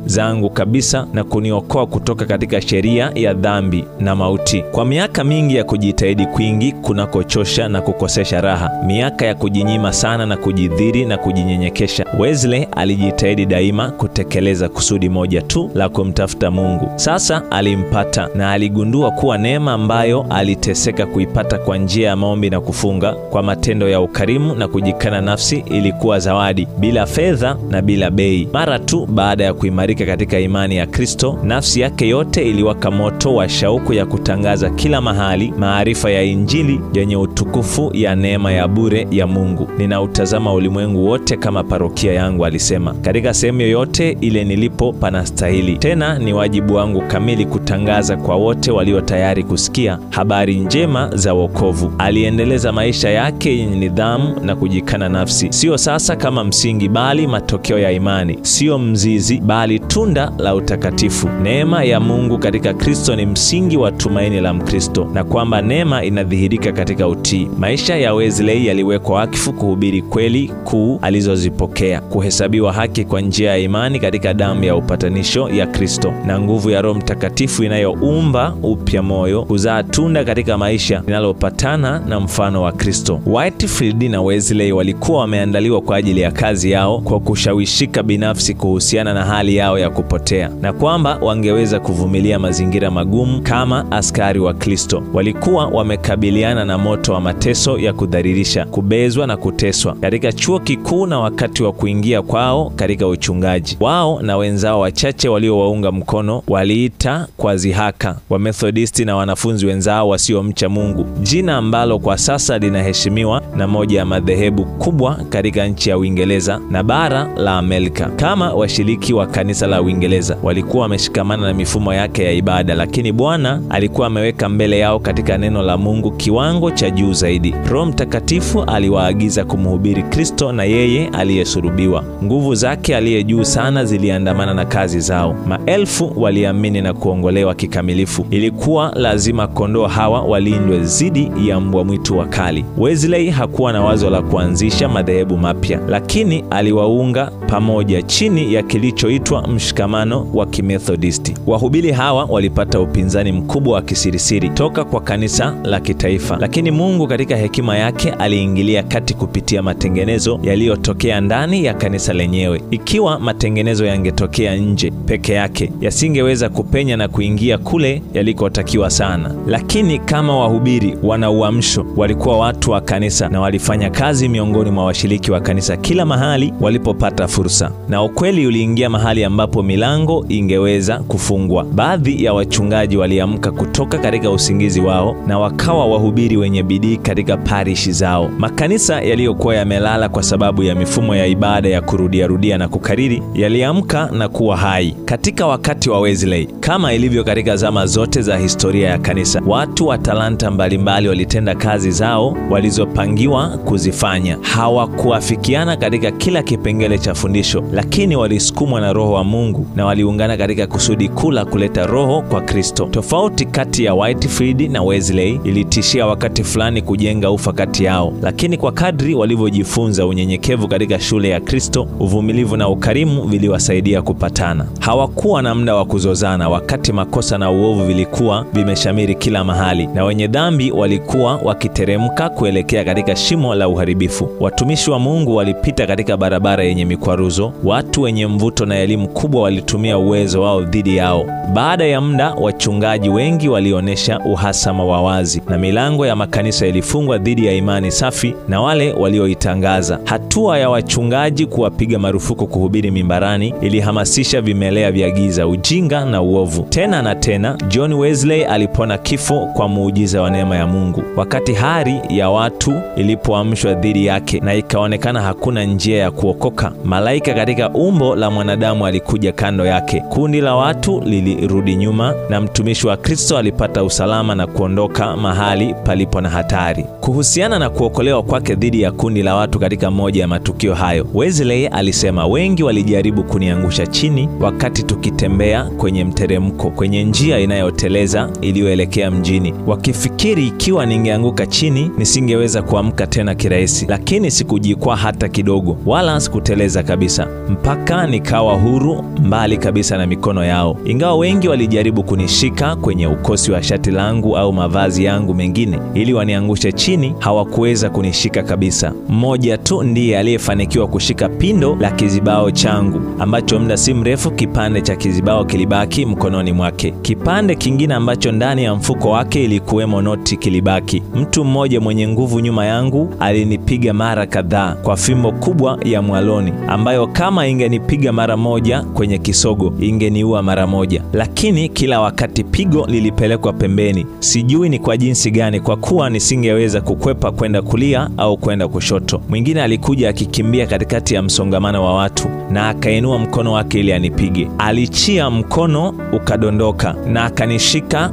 Speaker 1: zangu kabisa na kuniokoa kutoka katika sheria ya dhambi na mauti. Kwa miaka mingi ya kujitahidi kwingi kunakochosha na kukosesha raha, miaka ya kujinyima sana na kujidhiri na kujinyenyekesha, Wesley alijitahidi daima kutekeleza kusudi moja tu la kumtafuta Mungu. Sasa alimpata na aligundua kuwa neema ambayo aliteseka kuipata kwa njia ya maombi na kufunga, kwa matendo ya ukarimu na kujikana nafsi, ilikuwa zawadi bila fedha na bila bei. Mara tu baada ya kuimarika katika imani ya Kristo, nafsi yake yote iliwaka moto wa shauku ya kutangaza kila mahali maarifa ya Injili yenye utukufu ya neema ya bure ya Mungu. Ninautazama ulimwengu wote kama parokia yangu, alisema. Katika sehemu yoyote ile nilipo panastahili. Tena ni wajibu wangu kamili kutangaza kwa wote walio tayari kusikia habari njema za wokovu. Aliendeleza maisha yake yenye nidhamu na kujikana nafsi, sio sasa kama msingi bali matokeo ya imani, sio mzizi bali tunda la utakatifu. Neema ya Mungu katika Kristo ni msingi wa tumaini la Mkristo, na kwamba neema inadhihirika katika utii. Maisha ya Wesley yaliwekwa wakifu kuhubiri kweli kuu alizozipokea, kuhesabiwa haki kwa njia ya imani katika damu ya upatanisho ya Kristo, na nguvu ya Roho Mtakatifu inayoumba upya moyo kuzaa tunda katika maisha linalopatana na mfano wa Kristo. Whitefield na Wesley walikuwa wameandaliwa kwa ajili ya kazi yao kwa kushawishika binafsi kuhusiana na hali yao ya kupotea, na kwamba wangeweza kuvumilia mazingira magumu kama askari wa Kristo. Walikuwa wamekabiliana na moto wa mateso ya kudhalilisha, kubezwa na kuteswa katika chuo kikuu na wakati wa kuingia kwao katika uchungaji. Wao na wenzao wachache waliowaunga mkono waliita kwa zihaka Wamethodisti na wanafunzi wenzao wasiomcha Mungu, jina ambalo kwa sasa linaheshimiwa na moja ya madhehebu kubwa katika nchi ya Uingereza na bara la Amerika. Kama washiriki wa kanisa la Uingereza, walikuwa wameshikamana na mifumo yake ya ibada, lakini Bwana alikuwa ameweka mbele yao katika neno la Mungu kiwango cha juu zaidi. Roho Mtakatifu aliwaagiza kumhubiri Kristo na yeye aliyesulubiwa. Nguvu zake aliye juu sana ziliandamana na kazi zao. Maelfu waliamini na kuongolewa kikamilifu. Ilikuwa lazima kondoo hawa walindwe dhidi ya mbwa mwitu wakali. Wesley hakuwa na wazo la kuanzisha madhehebu mapya, lakini aliwaunga pamoja chini ya kilichoitwa mshikamano wa Kimethodisti. Wahubiri hawa walipata upinzani mkubwa wa kisirisiri toka kwa kanisa la kitaifa, lakini Mungu katika hekima yake aliingilia kati kupitia matengenezo yaliyotokea ndani ya kanisa lenyewe. Ikiwa matengenezo yangetokea nje peke yake, yasingeweza kupenya na kuingia kule yalikotakiwa sana. Lakini kama wahubiri wana uamsho, walikuwa watu wa kanisa na walifanya kazi miongoni mwa washiriki wa kanisa kila mahali walipopata fursa, na ukweli uliingia mahali ambapo milango ingeweza kufungwa. Baadhi ya wachungaji waliamka kutoka katika usingizi wao na wakawa wahubiri wenye bidii bidii katika parishi zao. Makanisa yaliyokuwa yamelala kwa sababu ya mifumo ya ibada ya kurudia na kukariri yaliamka na kuwa hai. Katika wakati wa Wesley, kama ilivyo katika zama zote za historia ya kanisa, watu wa talanta mbalimbali walitenda kazi zao walizopangiwa kuzifanya. Hawakuafikiana katika kila kipengele cha fundisho, lakini walisukumwa na Roho wa Mungu na waliungana katika kusudi kula kuleta roho kwa Kristo. Tofauti kati ya Whitefield na Wesley ilitishia wakati fulani kujenga ufa kati yao, lakini kwa kadri walivyojifunza unyenyekevu katika shule ya Kristo, uvumilivu na ukarimu viliwasaidia kupatana. Hawakuwa na muda wa kuzozana wakati makosa na uovu vilikuwa vimeshamiri kila mahali, na wenye dhambi walikuwa wakiteremka kuelekea katika shimo la uharibifu. Watumishi wa Mungu walipita katika barabara yenye mikwaruzo. Watu wenye mvuto na elimu kubwa walitumia uwezo wao dhidi yao. Baada ya muda, wachungaji wengi walionyesha uhasama wa wazi, na milango ya makanisa ilifungwa dhidi ya imani safi na wale walioitangaza. Hatua ya wachungaji kuwapiga marufuku kuhubiri mimbarani ilihamasisha vimelea vya giza, ujinga na uovu. Tena na tena, John Wesley alipona kifo kwa muujiza wa neema ya Mungu. Wakati hari ya watu ilipoamshwa dhidi yake na ikaonekana hakuna njia ya kuokoka, malaika katika umbo la mwanadamu alikuja kando yake. Kundi la watu lilirudi nyuma na mtumishi wa Kristo alipata usalama na kuondoka mahali palipo na hatari. Kuhusiana na kuokolewa kwake dhidi ya kundi la watu katika moja ya matukio hayo, Wesley alisema, wengi walijaribu kuniangusha chini wakati tukitembea kwenye mteremko kwenye njia inayoteleza iliyoelekea mjini, wakifikiri ikiwa ningeanguka chini nisingeweza kuamka tena kirahisi. Lakini sikujikwaa hata kidogo, wala sikuteleza kabisa, mpaka nikawa huru mbali kabisa na mikono yao. Ingawa wengi walijaribu kunishika kwenye ukosi wa shati langu au mavazi yangu mengine ili waniangushe chini, hawakuweza kunishika kabisa. Mmoja tu ndiye aliyefanikiwa kushika pindo la kizibao changu, ambacho muda si mrefu kipande cha kizibao kilibaki mkononi mwake. Kipande kingine ambacho ndani ya mfuko wake ilikuwemo noti kilibaki. Mtu mmoja mwenye nguvu nyuma yangu alinipiga mara kadhaa kwa fimbo kubwa ya mwaloni, ambayo kama ingenipiga mara moja kwenye kisogo ingeniua mara moja. Lakini kila wakati pigo lilipelekwa pembeni, sijui ni kwa jinsi gani, kwa kuwa nisingeweza kukwepa kwenda kulia au kwenda kushoto. Mwingine alikuja akikimbia katikati ya msongamano wa watu na akainua mkono wake ili anipige. Alichia mkono ukadondoka na akanishika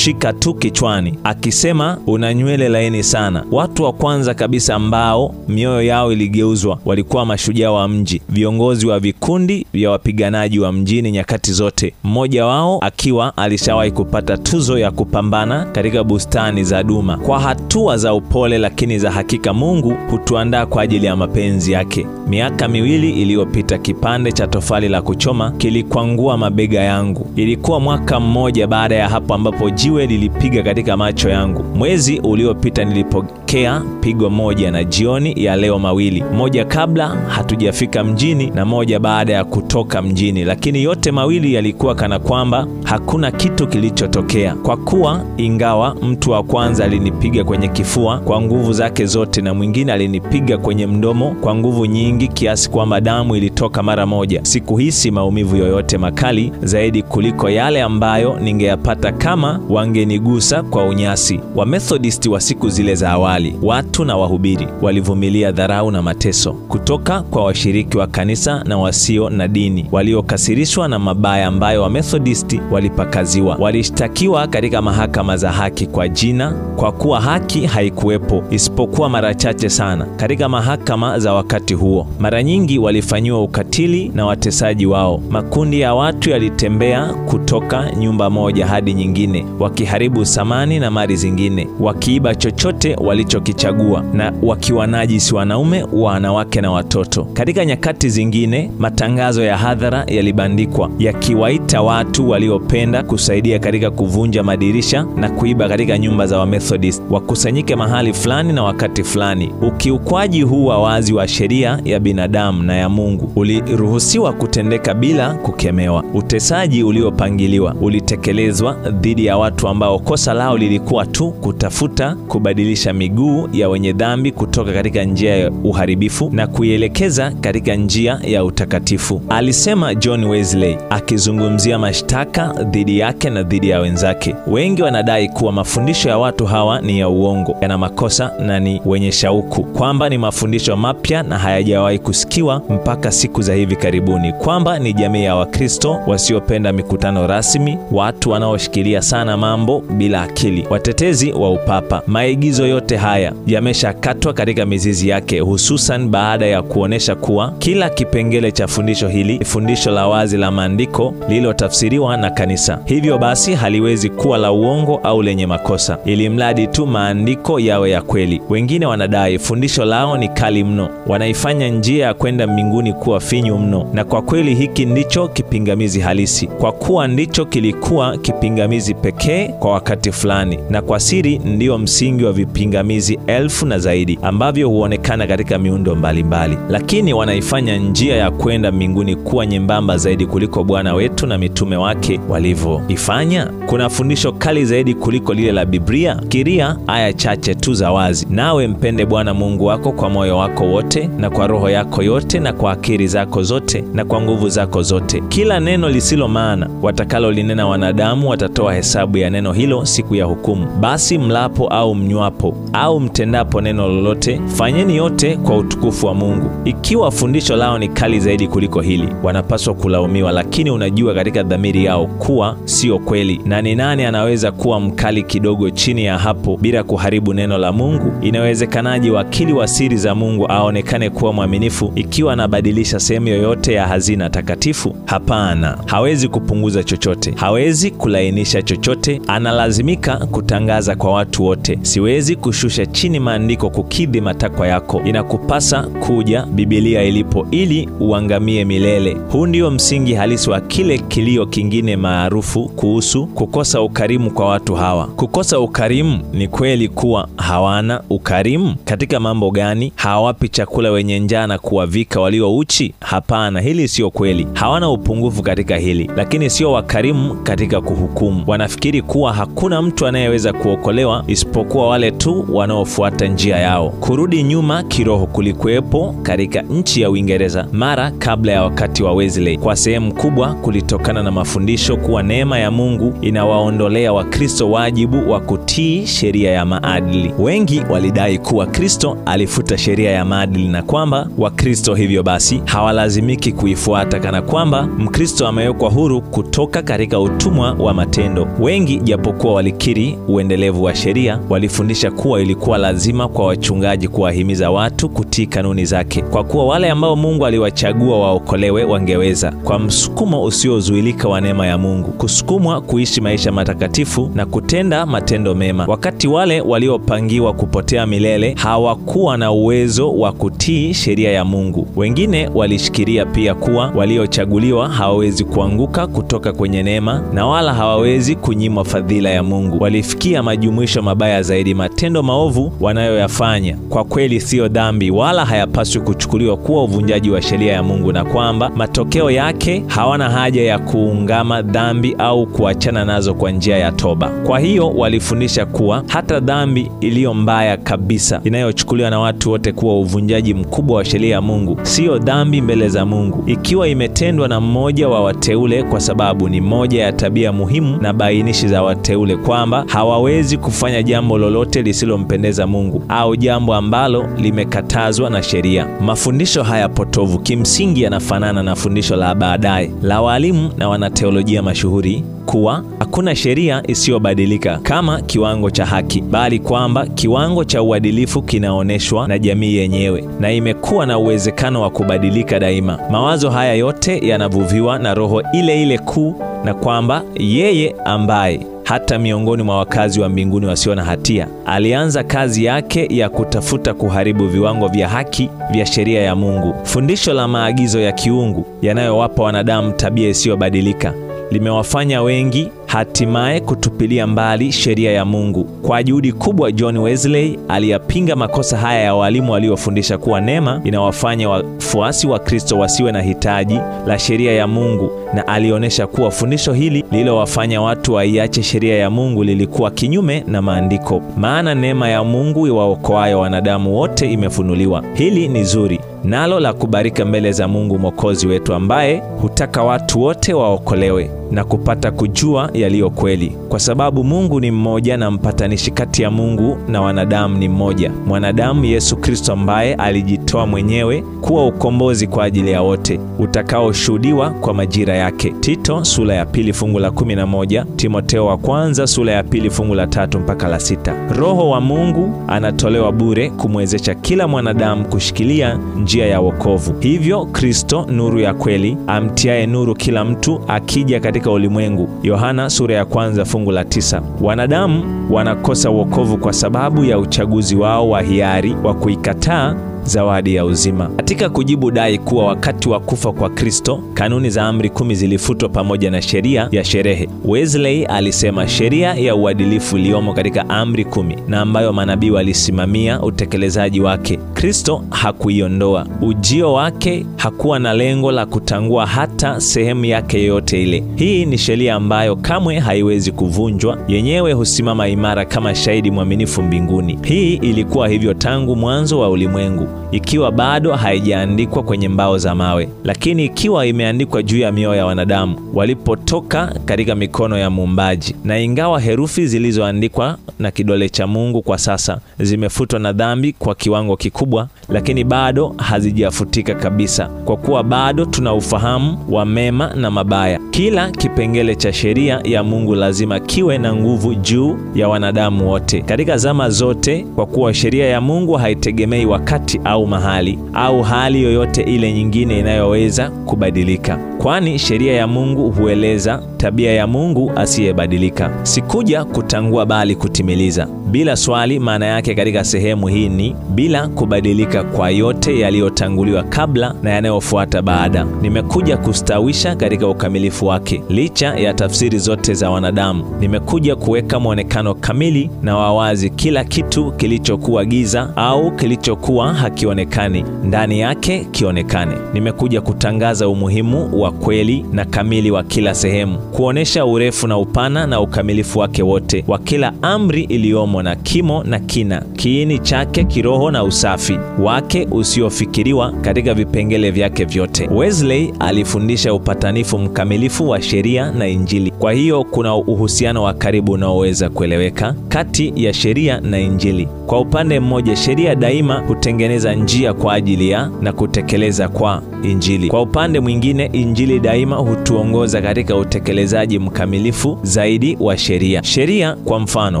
Speaker 1: tu kichwani akisema, una nywele laini sana. Watu wa kwanza kabisa ambao mioyo yao iligeuzwa walikuwa mashujaa wa mji, viongozi wa vikundi vya wapiganaji wa mjini nyakati zote. Mmoja wao akiwa alishawahi kupata tuzo ya kupambana katika bustani za Duma. Kwa hatua za upole lakini za hakika, Mungu hutuandaa kwa ajili ya mapenzi yake. Miaka 2 iliyopita, kipande cha tofali la kuchoma kilikwangua mabega yangu. Ilikuwa mwaka mmoja baada ya hapo ambapo jiwe lilipiga katika macho yangu. Mwezi uliopita nilipokea pigo moja, na jioni ya leo mawili, moja kabla hatujafika mjini na moja baada ya kutoka mjini, lakini yote mawili yalikuwa kana kwamba hakuna kitu kilichotokea. Kwa kuwa ingawa mtu wa kwanza alinipiga kwenye kifua kwa nguvu zake zote na mwingine alinipiga kwenye mdomo kwa nguvu nyingi kiasi kwamba damu ilitoka mara moja, sikuhisi maumivu yoyote makali zaidi kuliko yale ambayo ningeyapata kama wangenigusa kwa unyasi. Wa Methodist wa siku zile za awali, watu na wahubiri, walivumilia dharau na mateso kutoka kwa washiriki wa kanisa na wasio na dini waliokasirishwa na mabaya ambayo wa Methodist walipakaziwa. Walishtakiwa katika mahakama za haki kwa jina, kwa kuwa haki haikuwepo isipokuwa mara chache sana katika mahakama za wakati huo. Mara nyingi walifanyiwa ukatili na watesaji wao. Makundi ya watu yalitembea kutoka nyumba moja hadi nyingine, wakiharibu samani na mali zingine, wakiiba chochote walichokichagua na wakiwanajisi wanaume, wanawake na watoto. Katika nyakati zingine, matangazo ya hadhara yalibandikwa yakiwaita watu waliopenda kusaidia katika kuvunja madirisha na kuiba katika nyumba za wa Methodist wakusanyike mahali fulani na wakati fulani. Ukiukwaji huu wa wazi wa sheria ya binadamu na ya Mungu uliruhusiwa kutendeka bila kukemewa. Utesaji uliopangiliwa ulitekelezwa dhidi ya watu ambao kosa lao lilikuwa tu kutafuta kubadilisha miguu ya wenye dhambi kutoka katika njia ya uharibifu na kuielekeza katika njia ya utakatifu, alisema John Wesley akizungumzia mashtaka dhidi yake na dhidi ya wenzake. Wengi wanadai kuwa mafundisho ya watu hawa ni ya uongo waongo, yana makosa na ni wenye shauku, kwamba ni mafundisho mapya na hayajawahi kusikiwa mpaka siku za hivi karibuni, kwamba ni jamii ya Wakristo wasiopenda mikutano rasmi, watu wanaoshikilia sana mambo bila akili, watetezi wa upapa. Maigizo yote haya yameshakatwa katika mizizi yake, hususan baada ya kuonesha kuwa kila kipengele cha fundisho hili ni fundisho la wazi la maandiko lililotafsiriwa na kanisa. Hivyo basi haliwezi kuwa la uongo au lenye makosa, ili mradi tu maandiko yawe ya kweli. Wengine wanadai fundisho lao ni kali mno, wanaifanya njia ya kwenda mbinguni kuwa finyu mno, na kwa kweli hiki ndicho kipingamizi halisi, kwa kuwa ndicho kilikuwa kipingamizi pekee kwa wakati fulani, na kwa siri ndio msingi wa vipingamizi 1000 na zaidi ambavyo huonekana katika miundo mbalimbali. Lakini wanaifanya njia ya kwenda mbinguni kuwa nyembamba zaidi kuliko Bwana wetu na mitume wake walivyoifanya. Kuna fundisho kali zaidi kuliko lile la Biblia. Kiria aya chache tu za wazi: nawe mpende Bwana Mungu wako kwa moyo wako wote na kwa roho yako yote na kwa akili zako zote na kwa nguvu zako zote. Kila neno lisilo maana watakalo linena wanadamu watatoa hesabu ya neno hilo siku ya hukumu. Basi mlapo au mnywapo au mtendapo neno lolote, fanyeni yote kwa utukufu wa Mungu. Ikiwa fundisho lao ni kali zaidi kuliko hili, wanapaswa kulaumiwa, lakini unajua katika dhamiri yao kuwa sio kweli. Na ni nani anaweza kuwa mkali kidogo chini ya hapo bila kuharibu neno la Mungu? Inawezekanaje wakili wa siri za Mungu aonekane kuwa mwaminifu ikiwa anabadilisha sehemu yoyote ya hazina takatifu? Hapana, hawezi kupunguza chochote, hawezi kulainisha chochote. Analazimika kutangaza kwa watu wote, siwezi kushusha chini maandiko kukidhi matakwa yako. Inakupasa kuja Biblia ilipo ili uangamie milele. Huu ndio msingi halisi wa kile kilio kingine maarufu kuhusu kukosa ukarimu kwa watu hawa. Kukosa ukarimu ni kweli kuwa hawana ukarimu. Katika mambo gani? Hawapi chakula wenye njaa na kuwavika walio uchi? Hapana, hili sio kweli. Hawana upungufu katika hili, lakini sio wakarimu katika kuhukumu. Wanafikiri kuwa hakuna mtu anayeweza kuokolewa isipokuwa wale tu wanaofuata njia yao. Kurudi nyuma kiroho kulikuwepo katika nchi ya Uingereza mara kabla ya wakati wa Wesley. Kwa sehemu kubwa kulitokana na mafundisho kuwa neema ya Mungu inawaondolea Wakristo wajibu wa kutii sheria ya maadili. Wengi walidai kuwa Kristo alifuta sheria ya maadili na kwamba Wakristo hivyo basi hawalazimiki kuifuata, kana kwamba Mkristo amewekwa huru kutoka katika utumwa wa matendo. Wengi japokuwa walikiri uendelevu wa sheria, walifundisha kuwa ilikuwa lazima kwa wachungaji kuwahimiza watu kutii kanuni zake, kwa kuwa wale ambao Mungu aliwachagua waokolewe wangeweza, kwa msukumo usiozuilika wa neema ya Mungu, kusukumwa kuishi maisha matakatifu na kutenda matendo mema, wakati wale waliopangiwa kupotea milele hawakuwa na uwezo wa kutii sheria ya Mungu. Wengine walishikilia pia kuwa waliochaguliwa hawawezi kuanguka kutoka kwenye neema na wala hawawezi kunyimwa fadhila ya Mungu. Walifikia majumuisho mabaya zaidi: matendo maovu wanayoyafanya kwa kweli sio dhambi wala hayapaswi kuchukuliwa kuwa uvunjaji wa sheria ya Mungu, na kwamba matokeo yake hawana haja ya kuungama dhambi au kuachana nazo kwa njia ya toba. Kwa hiyo walifundisha kuwa hata dhambi iliyo mbaya kabisa inayochukuliwa na watu wote kuwa uvunjaji mkubwa wa sheria ya Mungu sio dhambi mbele za Mungu ikiwa imetendwa na mmoja wa wateule, kwa sababu ni moja ya tabia muhimu na bainishi za wateule kwamba hawawezi kufanya jambo lolote lisilompendeza Mungu au jambo ambalo limekatazwa na sheria. Mafundisho haya potovu kimsingi yanafanana na fundisho la baadaye la walimu na wanateolojia mashuhuri kuwa hakuna sheria isiyobadilika kama kiwango cha haki, bali kwamba kiwango cha uadilifu kinaoneshwa na jamii yenyewe na imekuwa na uwezekano wa kubadilika daima. Mawazo haya yote yanavuviwa na roho ile ile kuu, na kwamba yeye ambaye hata miongoni mwa wakazi wa mbinguni wasio na hatia alianza kazi yake ya kutafuta kuharibu viwango vya haki vya sheria ya Mungu. Fundisho la maagizo ya kiungu yanayowapa wanadamu tabia isiyobadilika limewafanya wengi hatimaye kutupilia mbali sheria ya Mungu. Kwa juhudi kubwa, John Wesley aliyapinga makosa haya ya walimu waliofundisha kuwa neema inawafanya wafuasi wa Kristo wasiwe na hitaji la sheria ya Mungu, na alionyesha kuwa fundisho hili lililowafanya watu waiache sheria ya Mungu lilikuwa kinyume na maandiko, maana neema ya Mungu iwaokoayo wanadamu wote imefunuliwa. Hili ni zuri nalo la kubarika mbele za Mungu Mwokozi wetu, ambaye alitaka watu wote waokolewe na kupata kujua yaliyo kweli. Kwa sababu Mungu ni mmoja na mpatanishi kati ya Mungu na wanadamu ni mmoja, mwanadamu Yesu Kristo, ambaye alijitoa mwenyewe kuwa ukombozi kwa ajili ya wote, utakaoshuhudiwa kwa majira yake. Tito sura ya 2 fungu la 11, Timotheo wa kwanza sura ya 2 fungu la 3 mpaka la 6. Roho wa Mungu anatolewa bure kumwezesha kila mwanadamu kushikilia njia ya wokovu. Hivyo Kristo, nuru ya kweli, amtiaye nuru kila mtu akija katika ulimwengu. Yohana sura ya kwanza fungu la 9. Wanadamu wanakosa wokovu kwa sababu ya uchaguzi wao wa hiari wa kuikataa zawadi ya uzima. Katika kujibu dai kuwa wakati wa kufa kwa Kristo kanuni za amri 10 zilifutwa pamoja na sheria ya sherehe, Wesley alisema sheria ya uadilifu iliyomo katika amri 10 na ambayo manabii walisimamia utekelezaji wake, Kristo hakuiondoa. Ujio wake hakuwa na lengo la kutangua hata sehemu yake yoyote ile. Hii ni sheria ambayo kamwe haiwezi kuvunjwa, yenyewe husimama imara kama shahidi mwaminifu mbinguni. Hii ilikuwa hivyo tangu mwanzo wa ulimwengu, ikiwa bado haijaandikwa kwenye mbao za mawe, lakini ikiwa imeandikwa juu ya mioyo ya wanadamu walipotoka katika mikono ya Muumbaji. Na ingawa herufi zilizoandikwa na kidole cha Mungu kwa sasa zimefutwa na dhambi kwa kiwango kikubwa, lakini bado hazijafutika kabisa, kwa kuwa bado tuna ufahamu wa mema na mabaya. Kila kipengele cha sheria ya Mungu lazima kiwe na nguvu juu ya wanadamu wote katika zama zote, kwa kuwa sheria ya Mungu haitegemei wakati au mahali au hali yoyote ile nyingine inayoweza kubadilika, kwani sheria ya Mungu hueleza tabia ya Mungu asiyebadilika. Sikuja kutangua bali kutimiliza. Bila swali, maana yake katika sehemu hii ni bila kubadilika kwa yote yaliyotanguliwa kabla na yanayofuata baada. Nimekuja kustawisha katika ukamilifu wake. Licha ya tafsiri zote za wanadamu, nimekuja kuweka mwonekano kamili na wawazi kila kitu kilichokuwa giza au kilichokuwa hakionekani, ndani yake kionekane. Nimekuja kutangaza umuhimu wa kweli na kamili wa kila sehemu, kuonesha urefu na upana na ukamilifu wake wote wa kila amri iliyomo, na kimo na kina, kiini chake kiroho na usafi wake usiofikiriwa katika vipengele vyake vyote. Wesley alifundisha upatanifu mkamilifu wa sheria na Injili. Kwa hiyo kuna uhusiano wa karibu unaoweza kueleweka kati ya sheria na Injili. Kwa upande mmoja, sheria daima hutengeneza njia kwa ajili ya na kutekeleza kwa Injili. Kwa upande mwingine, Injili daima hutuongoza katika utekelezaji mkamilifu zaidi wa sheria. Sheria kwa mfano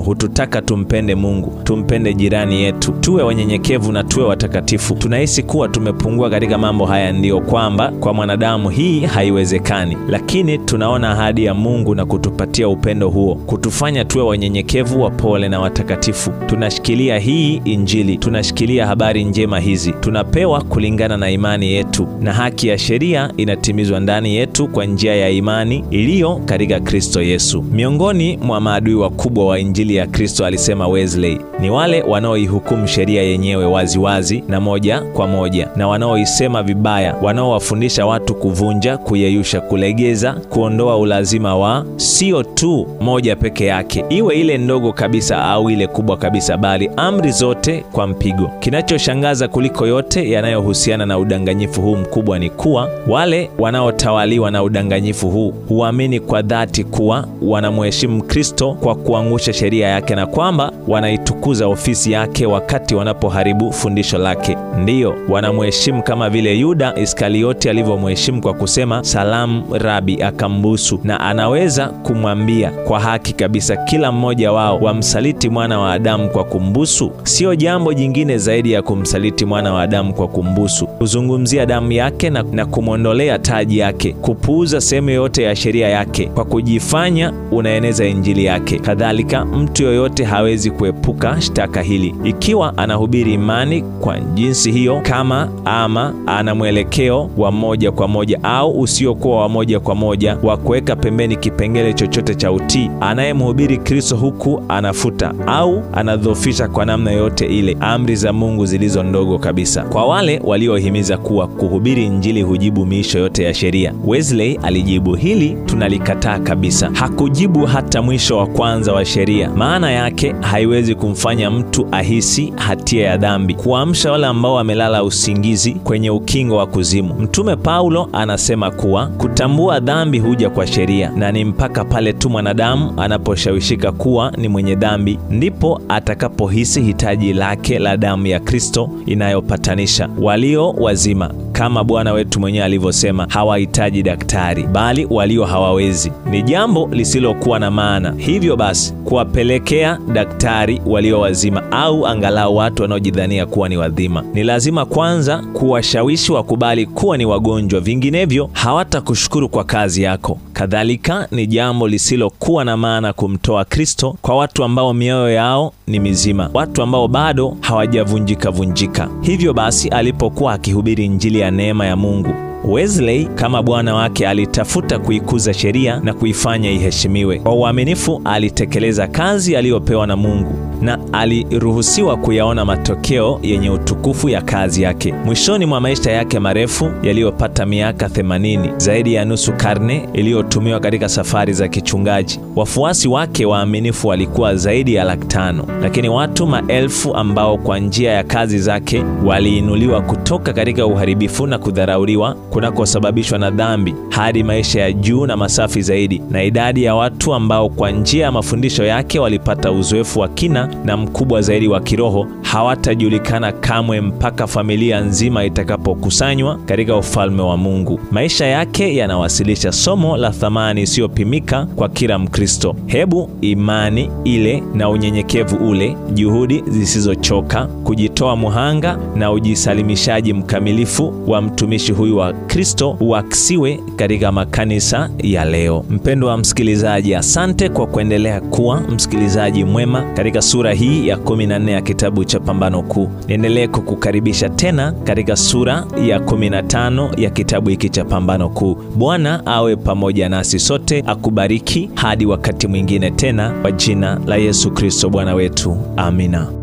Speaker 1: hututaka tumpende Mungu, tumpende jirani yetu, tuwe wanyenyekevu na tuwe watakatifu. Tunahisi kuwa tumepungua katika mambo haya, ndio kwamba kwa mwanadamu hii haiwezekani, lakini tunaona ahadi ya Mungu na kutupatia upendo huo, kutufanya tuwe wanyenyekevu, wapole na watakatifu. Tunashikilia hii Injili, tunashikilia habari njema hizi, tunapewa kulingana na imani yetu, na haki ya sheria inatimizwa ndani yetu kwa njia ya imani iliyo katika Kristo Yesu. Miongoni mwa maadui wakubwa wa Injili ya Kristo, alisema Wesley, ni wale wanaoihukumu sheria yenyewe waziwazi na moja kwa moja, na wanaoisema vibaya, wanaowafundisha watu kuvunja, kuyeyusha, kulegeza, kuondoa ulazima wa sio tu moja peke yake, iwe ile ndogo kabisa au ile kubwa kabisa, bali amri zote kwa mpigo. Kinachoshangaza kuliko yote yanayohusiana na udanganyifu huu mkubwa ni kuwa wale wanaotawaliwa na udanganyifu huu huamini kwa dhati kuwa wanamheshimu Kristo kwa kuangusha sheria yake, na kwamba wanaitukuza ofisi yake wakati wanapoharibu fundisho lake. Ndiyo, wanamheshimu kama vile Yuda Iskarioti alivyomheshimu kwa kusema salamu Rabi, akambusu. Na anaweza kumwambia kwa haki kabisa kila mmoja wao wamsaliti mwana wa Adamu kwa kumbusu. Sio jambo jingine zaidi ya kumsaliti mwana wa Adamu kwa kumbusu, kuzungumzia damu yake na kumwondolea taji yake, kupuuza sehemu yote ya sheria yake kwa kujifanya unaeneza Injili yake. Kadhalika, mtu yoyote hawezi kuepuka shtaka hili ikiwa anahubiri imani kwa jinsi hiyo, kama ama ana mwelekeo wa moja kwa moja au usiokuwa wa moja kwa moja wa kuweka pembeni kipengele chochote cha utii. Anayemhubiri Kristo huku anafuta au anadhoofisha kwa namna yote ile amri za Mungu zilizo ndogo kidogo kabisa. Kwa wale waliohimiza kuwa kuhubiri Injili hujibu miisho yote ya sheria, Wesley alijibu, hili tunalikataa kabisa. Hakujibu hata mwisho wa kwanza wa sheria. Maana yake haiwezi kumfanya mtu ahisi hatia ya dhambi, kuamsha wale ambao wamelala usingizi kwenye ukingo wa kuzimu. Mtume Paulo anasema kuwa kutambua dhambi huja kwa sheria, na ni mpaka pale tu mwanadamu anaposhawishika kuwa ni mwenye dhambi ndipo atakapohisi hitaji lake la damu ya Kristo inayopatanisha. Walio wazima, kama Bwana wetu mwenyewe alivyosema, hawahitaji daktari bali walio hawawezi. Ni jambo lisilokuwa na maana hivyo basi kuwapelekea daktari walio wazima, au angalau watu wanaojidhania kuwa ni wadhima. Ni lazima kwanza kuwashawishi wakubali kuwa ni wagonjwa, vinginevyo hawatakushukuru kwa kazi yako. Kadhalika ni jambo lisilokuwa na maana kumtoa Kristo kwa watu ambao mioyo yao ni mizima, watu ambao bado hawajavunjika. Hivyo basi alipokuwa akihubiri Injili ya neema ya Mungu, Wesley kama bwana wake alitafuta kuikuza sheria na kuifanya iheshimiwe. Kwa uaminifu alitekeleza kazi aliyopewa na Mungu na aliruhusiwa kuyaona matokeo yenye utukufu ya kazi yake. Mwishoni mwa maisha yake marefu yaliyopata miaka 80, zaidi ya nusu karne iliyotumiwa katika safari za kichungaji, wafuasi wake waaminifu walikuwa zaidi ya 500,000. Lakini watu maelfu ambao kwa njia ya kazi zake waliinuliwa kutoka katika uharibifu na kudharauliwa kunakosababishwa na dhambi hadi maisha ya juu na masafi zaidi, na idadi ya watu ambao kwa njia ya mafundisho yake walipata uzoefu wa kina na mkubwa zaidi wa kiroho hawatajulikana kamwe mpaka familia nzima itakapokusanywa katika ufalme wa Mungu. Maisha yake yanawasilisha somo la thamani isiyopimika kwa kila Mkristo. Hebu imani ile na unyenyekevu ule, juhudi zisizochoka, kujitoa muhanga na ujisalimishaji mkamilifu wa mtumishi huyu wa Kristo uaksiwe katika makanisa ya leo. Mpendwa wa msikilizaji, asante kwa kuendelea kuwa msikilizaji mwema katika sura hii ya 14 ya kitabu cha Pambano Kuu. Niendelee kukukaribisha tena katika sura ya 15 ya kitabu hiki cha Pambano Kuu. Bwana awe pamoja nasi sote, akubariki hadi wakati mwingine tena, kwa jina la Yesu Kristo Bwana wetu. Amina.